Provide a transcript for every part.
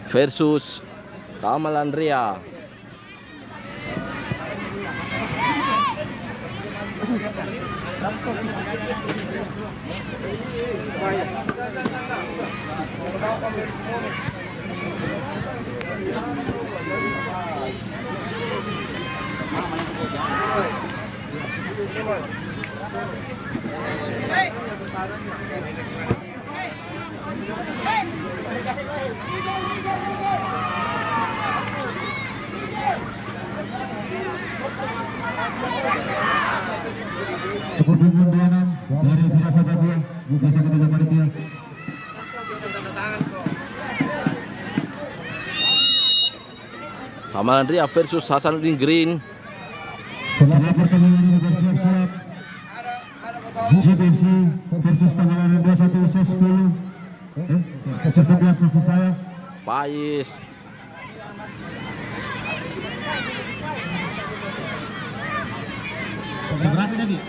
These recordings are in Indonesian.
versus Tamalan Ria. Kepunduan dari Firasa Babua, bisa kita dapat dia. Tamalan Ria versus Hasanuddin Green. Setelah pertandingan ini bersiap-siap, GBMC versus Tamalan Ria 21 usia 10, 11 maksud saya. Pais. Seberapa lagi?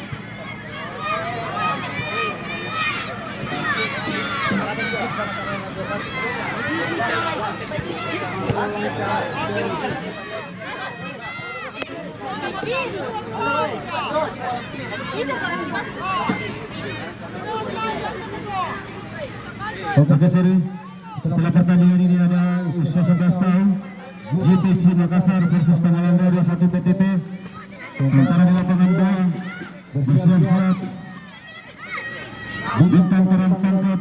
Oke seri, setelah pertandingan ini ada usia 11 tahun GTC Makassar versus Tamalan Ria 21 PTP. Sementara di lapangan 2 bersiap-siap Bintang Terang Pangkat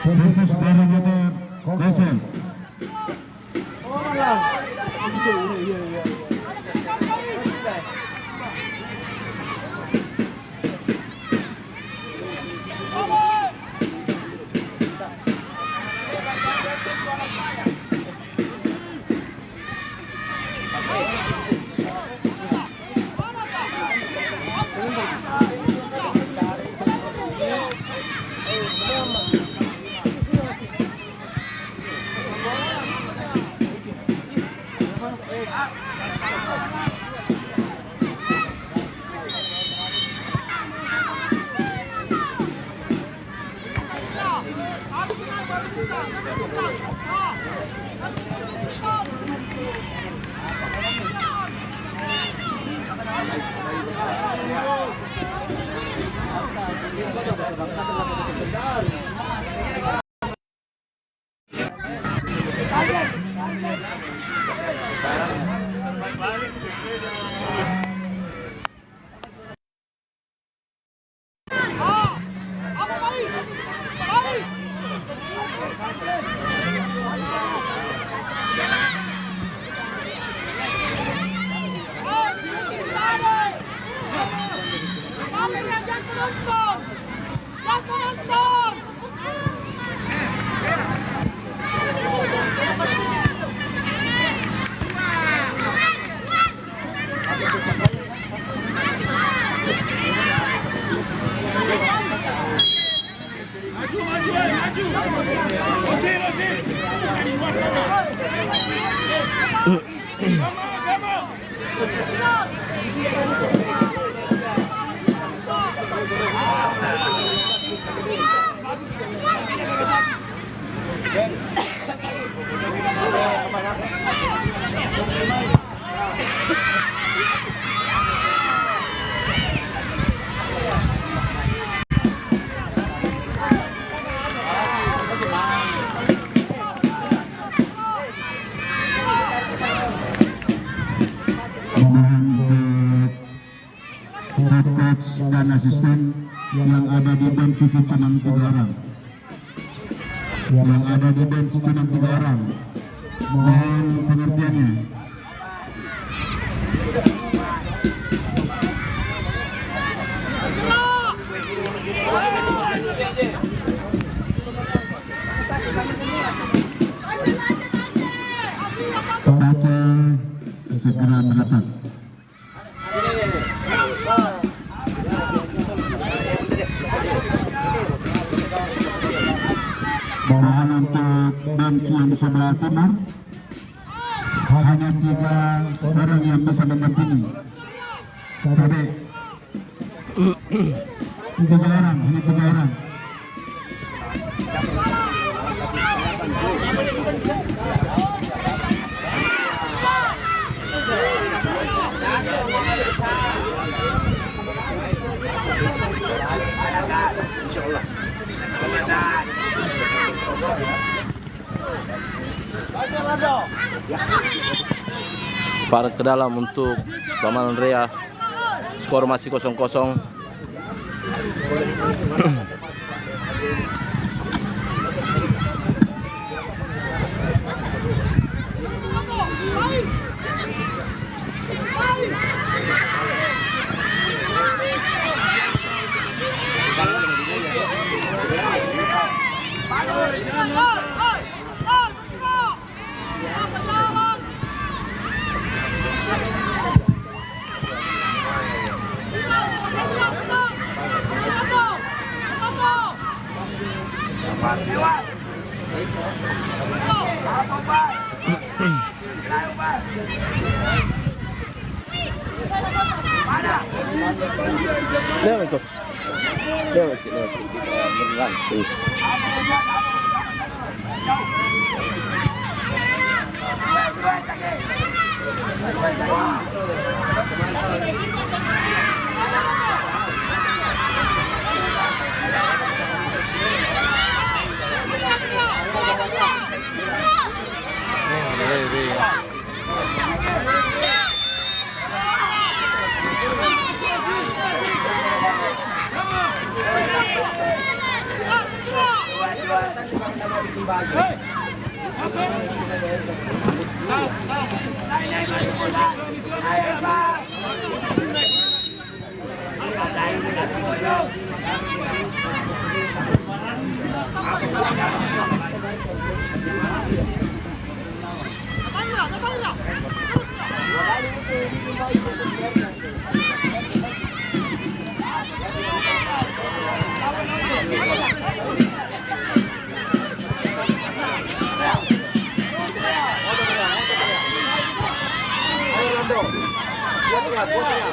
versus Bara Motor Kosel. Coach dan asisten yang ada di bench itu cuma 3 orang. Yang ada di bench cuma 3 orang. Mohon pengertiannya. Pakai segera merapat. Mohon untuk bench yang sebelah timur, hanya 3 orang yang bisa mendampingi. Tapi 3 orang, hanya 3 orang. Paret ke dalam untuk Taman Andrea. Skor masih 0-0. Lewat itu. Lewat. Beneran. Fatih.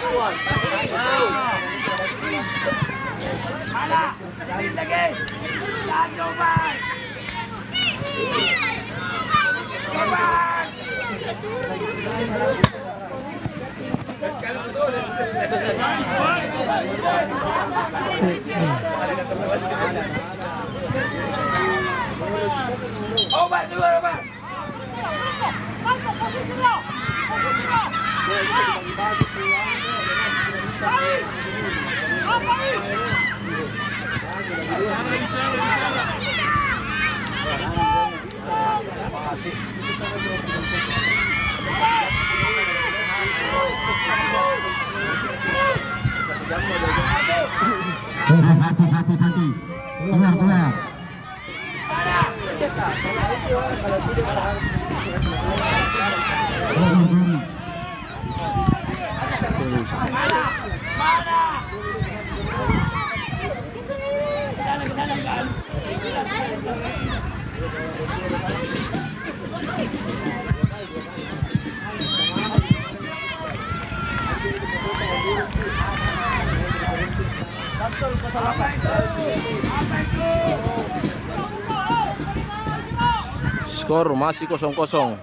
Keluar. Skor masih 0-0.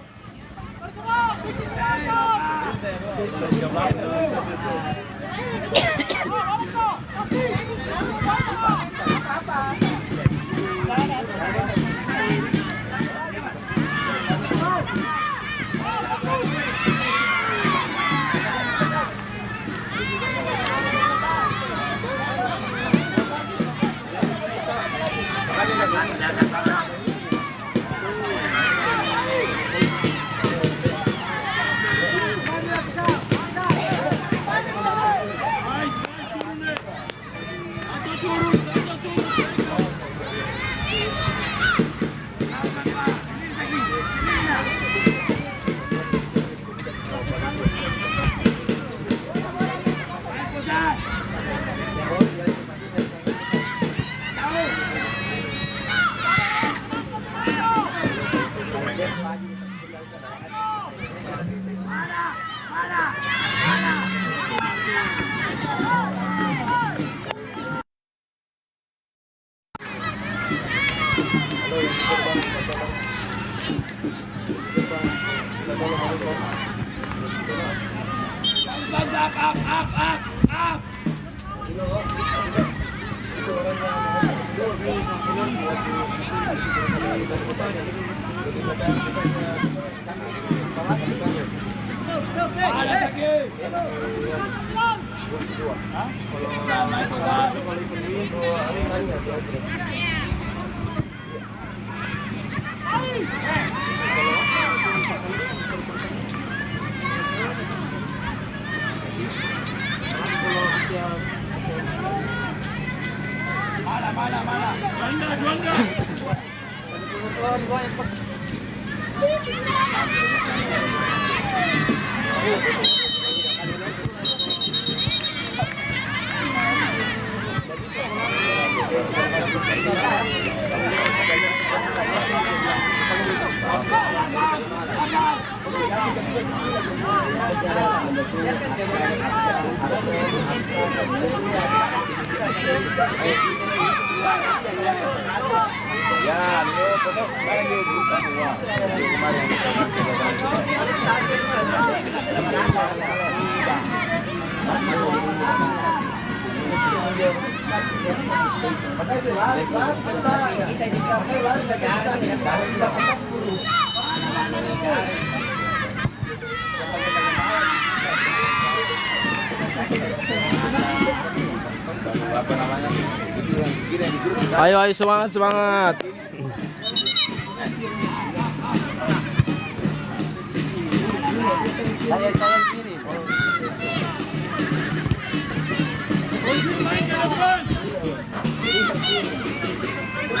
Ayo, ayo, semangat, semangat.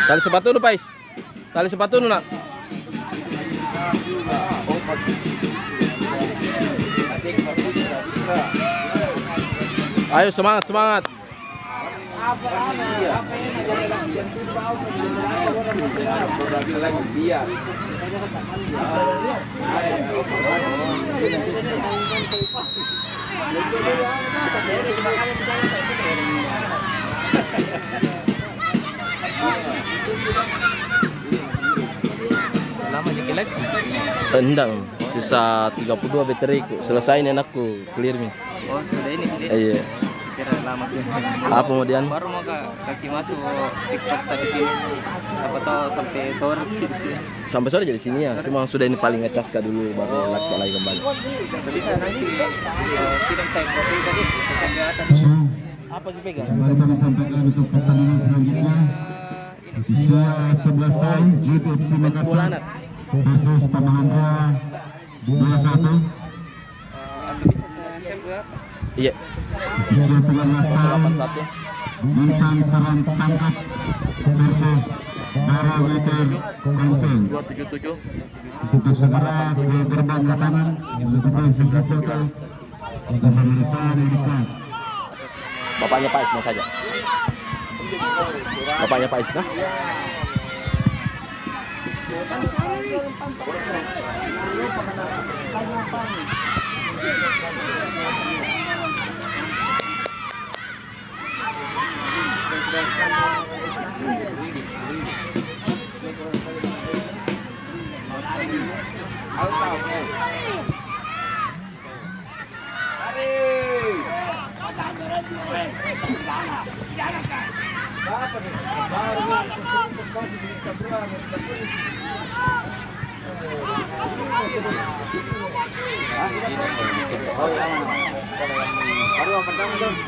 Tali sepatu lu, Pais. Tali sepatu lu, nak. Ayo, semangat, semangat. Lama dikilek? Enggak, sisa 32 baterai. Selesai nih anakku, clear nih. Oh, sudah ini. Iya. Kira lama. Apa kemudian? Baru mau kasih masuk TikTok tadi sini. Siapa tahu sampai sore gitu sih. Sampai sore jadi sini ya. Cuma sudah ini paling ngecas dulu baru lagi kembali. Tapi saya nanti kirim saya profil tadi saya sampai atas. Apa dipegang? Kembali kami sampaikan untuk pertandingan selanjutnya. Usia 11 tahun, JPFC Makassar versus Taman Rea 21. Atau bisa saya berapa? Iya. Usia 13 tahun, 81. Bintang Terang Tangkap versus Parameter Konsel. 277. Untuk segera ke gerbang lapangan melakukan sesi foto dan pemeriksaan ID-card. Bapaknya Pais mau saja. Bapaknya Pais, nah.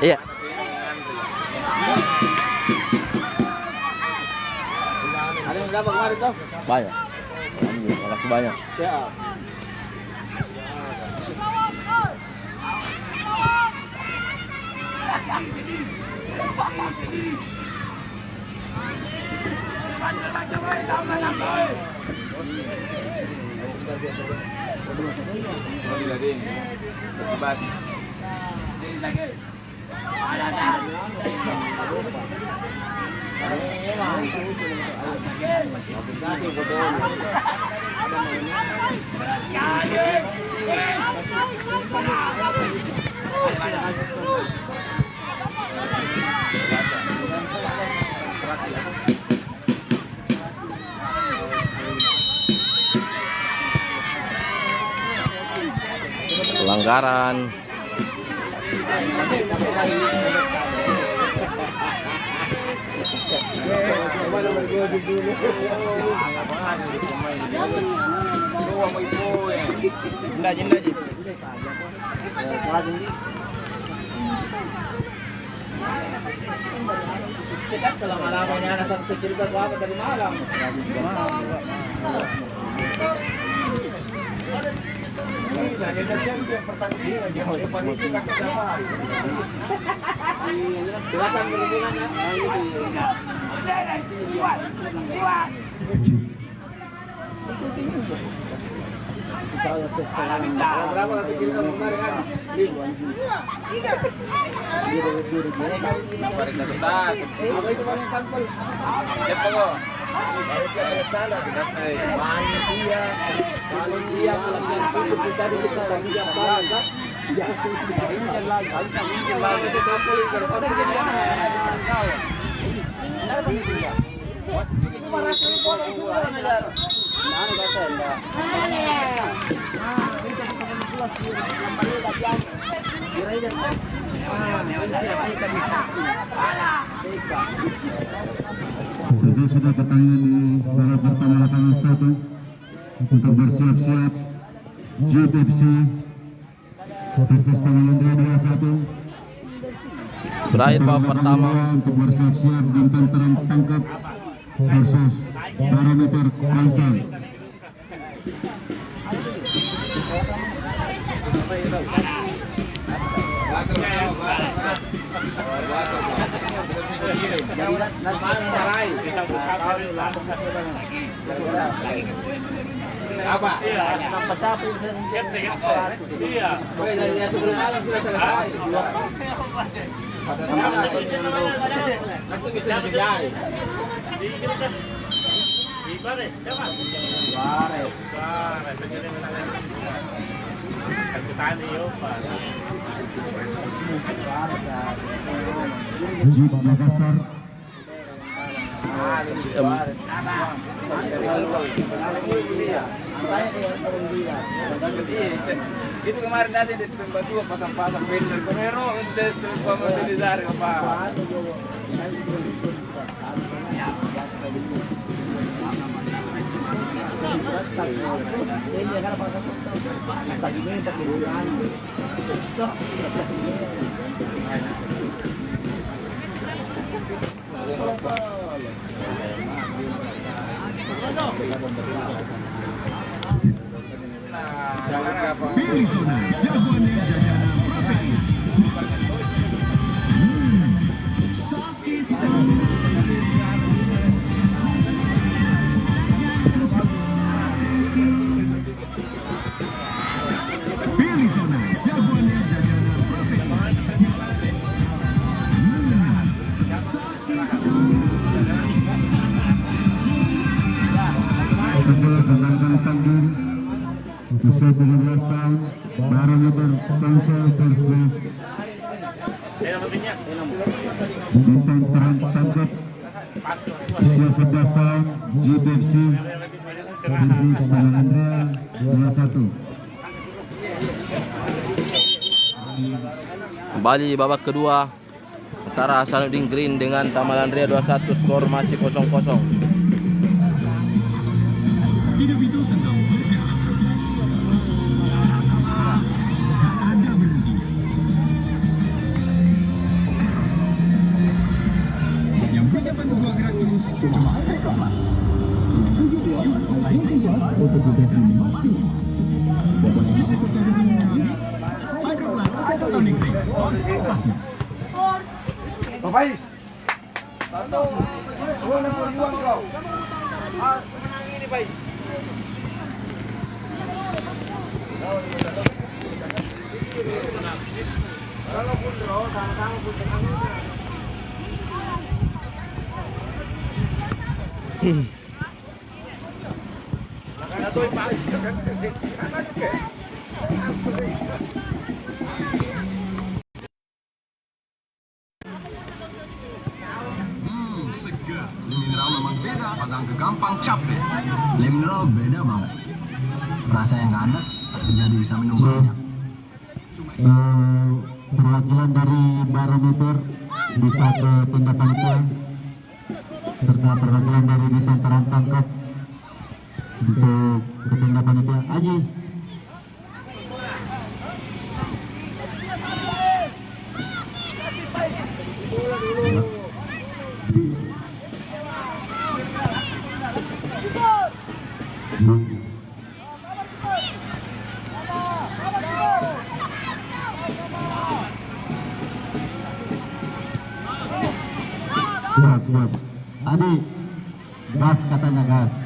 Iya. Ada yang berapa kemarin tuh? Banyak. Terima kasih banyak. Siap. Pelanggaran. Selesai sudah pertandingan di babak pertama lapangan 1 untuk bersiap-siap JPFC versus Tamalendra 21. Berakhir babak pertama. Untuk bersiap-siap Bintang Terang Tangkap versus Barometer Kansal. Jeep Makassar itu kemarin nanti di Stemba 2 pasang-pasang bener Komero untuk Stemba Modelizar apa Arizona, jagoannya jajanan protein. Sosis. Arizona, jagoannya jajanan protein. Tentang tanggung usia 17 tahun Barometer Kansal versus Bintang Terang Tangkap usia 11 tahun JPFC versus Tamalendra 21. Kembali di babak kedua antara Hasanuddin Green dengan Tamalendra 21, skor masih 0-0. Hidup itu tentang bergerak. Ada berhenti. Yang bisa bantu gua gerak terus cuma Alpha. Untuk beberapa minit. Papais. Satu. Dua nomor 2 kau. Menang ini, Pak. Walaupun draw sama-sama pun tenang. Seger. Le mineral memang beda, padang gampang capek. Le mineral beda banget. Rasa yang nggak ada, jadi bisa minum banyak. Perwakilan dari Barometer bisa ke tindakan pulang serta perwakilan dari Bintang Terang Tangkap untuk ketua panitia Aji. Siap. Adi, gas katanya gas.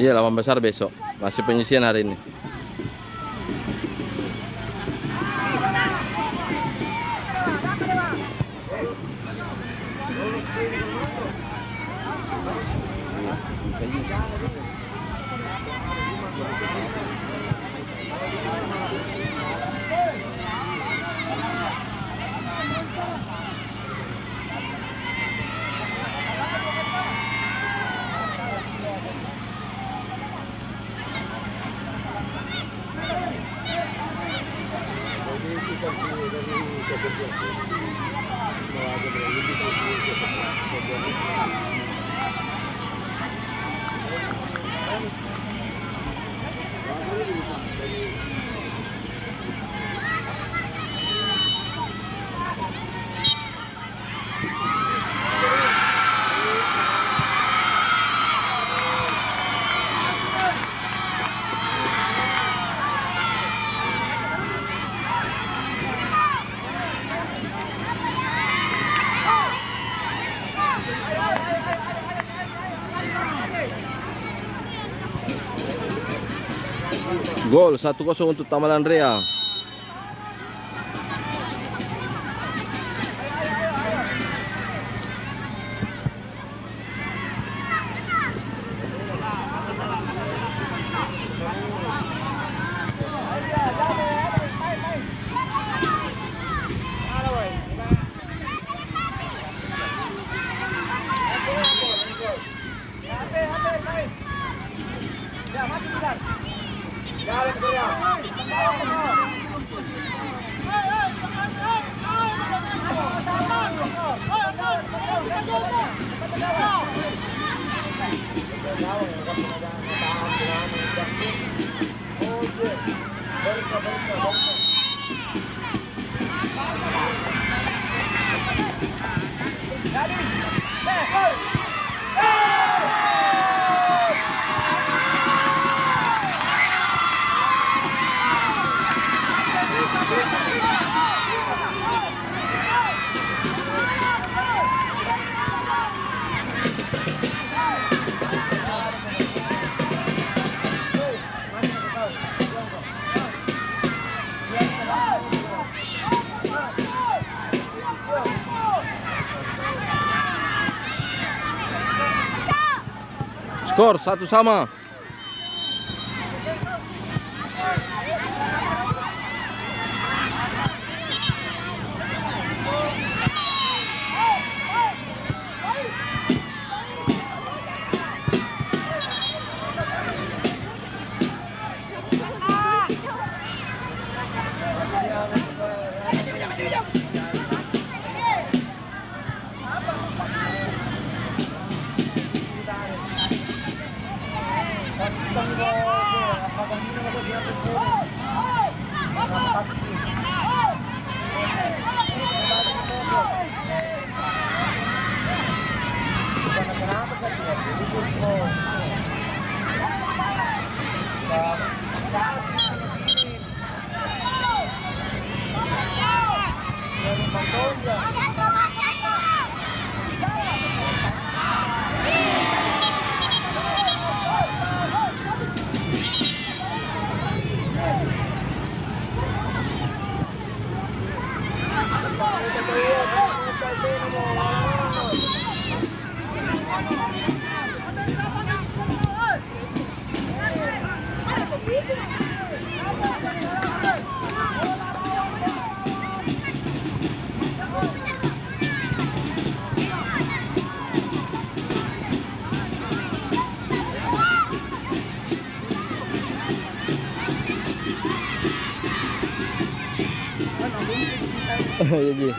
Iya, lawan besar besok. Masih penyisian hari ini. Gol 1-0 untuk Tamalan Rea. Skor 1-1. Iya, Ji.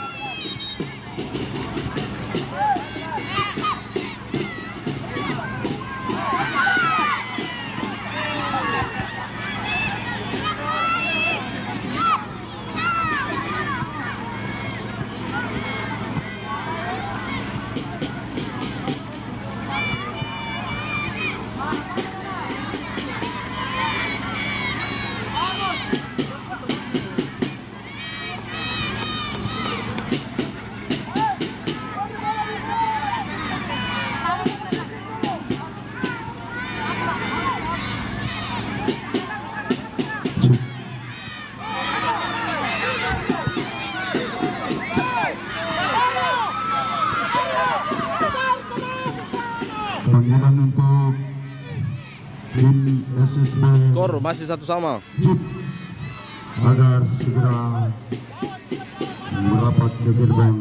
Panggilan untuk tim SSB Skor masih 1-1. Jeep agar segera merapat ke gerbang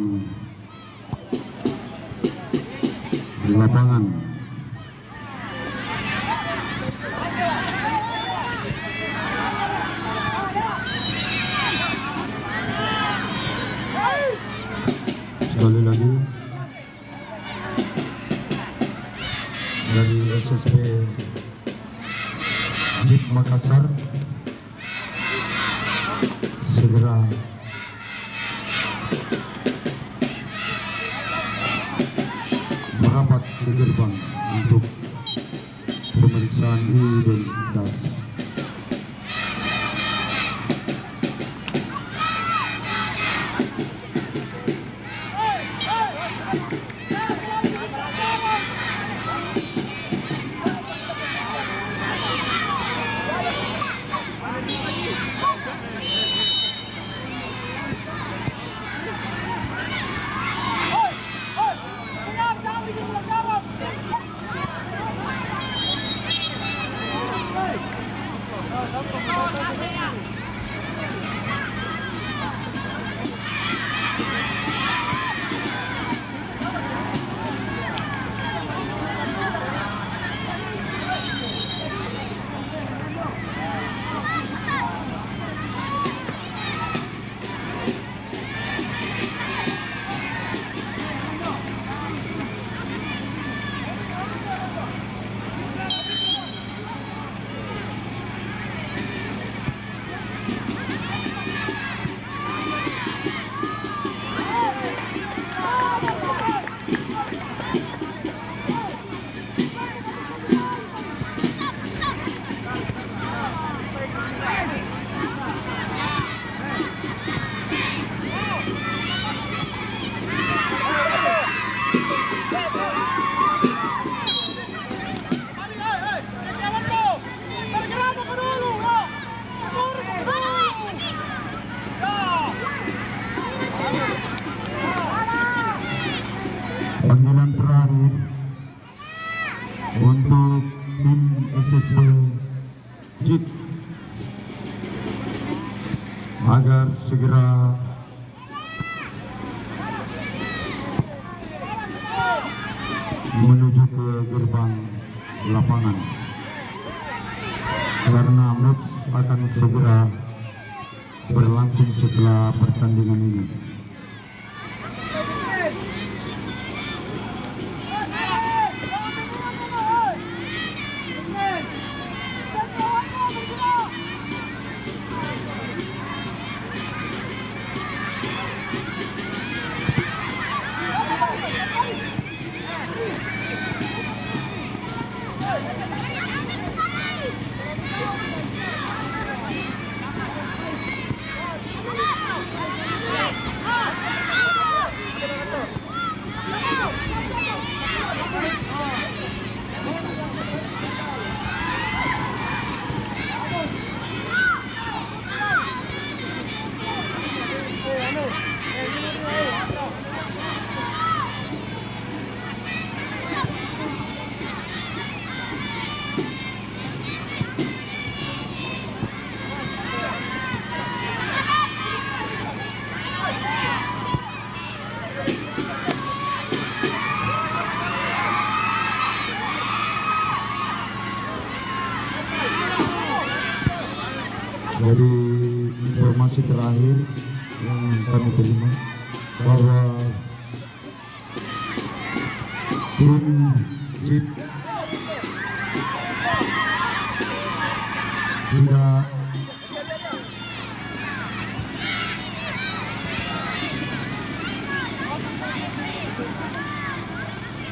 di lapangan. Sekali lagi dari SSB Jeep Makassar segera merapat ke gerbang untuk pemeriksaan identitas. Panggilan terakhir untuk tim SSB Jeep agar segera menuju ke gerbang lapangan karena match akan segera berlangsung setelah pertandingan ini. Jadi informasi terakhir yang kami terima bahwa tim JIP tidak